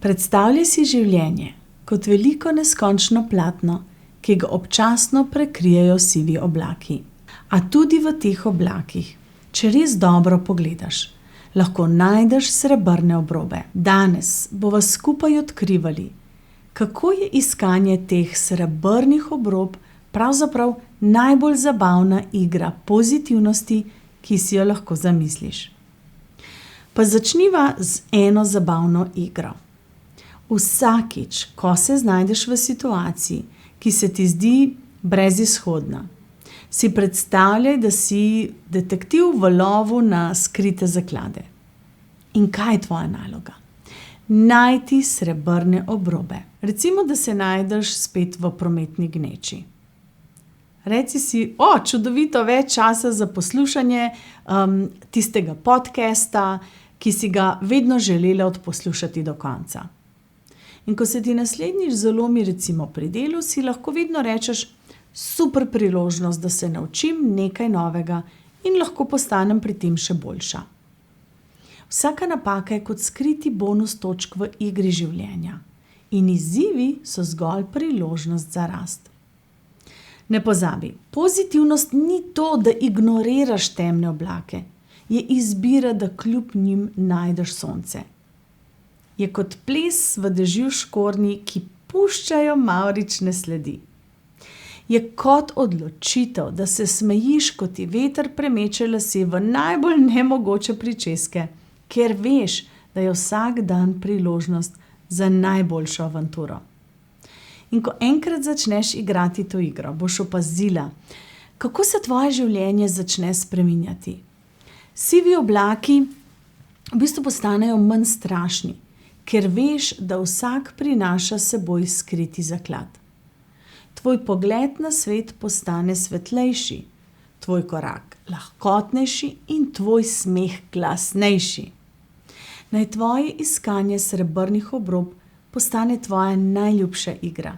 Predstavljaj si življenje kot veliko neskončno platno, ki ga občasno prekrijejo sivi oblaki. A tudi v teh oblakih, če res dobro pogledaš, lahko najdeš srebrne obrobe. Danes bova skupaj odkrivali, kako je iskanje teh srebrnih obrob pravzaprav najbolj zabavna igra pozitivnosti, ki si jo lahko zamisliš. Pa začniva z eno zabavno igro. Vsakič, ko se znajdeš v situaciji, ki se ti zdi brezizhodna, si predstavljaj, da si detektiv v lovu na skrite zaklade. In kaj je tvoja naloga? Najti srebrne obrobe. Recimo, da se najdeš spet v prometni gneči. Reci si, čudovito, več časa za poslušanje tistega podcasta, ki si ga vedno želela odposlušati do konca. In ko se ti naslednjič zalomi recimo pri delu, si lahko vedno rečeš, super priložnost, da se naučim nekaj novega in lahko postanem pri tem še boljša. Vsaka napaka je kot skriti bonus točk v igri življenja in izzivi so zgolj priložnost za rast. Ne pozabi, pozitivnost ni to, da ignoriraš temne oblake, je izbira, da kljub njim najdeš sonce. Je kot ples v dežju škornji, ki puščajo mavrične sledi. Je kot odločitev, da se smejiš, ko ti veter premeče lase v najbolj nemogoče pričeske, ker veš, da je vsak dan priložnost za najboljšo avanturo. In ko enkrat začneš igrati to igro, boš opazila, kako se tvoje življenje začne spreminjati. Sivi oblaki v bistvu postanejo manj strašni, ker veš, da vsak prinaša s seboj skriti zaklad. Tvoj pogled na svet postane svetlejši, tvoj korak lahkotnejši in tvoj smeh glasnejši. Naj tvoje iskanje srebrnih obrob postane tvoja najljubša igra.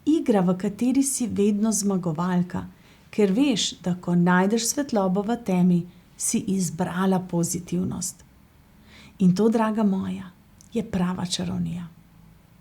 Igra, v kateri si vedno zmagovalka, ker veš, da ko najdeš svetlobo v temi, si izbrala pozitivnost. In to, draga moja, je prava čarovnija.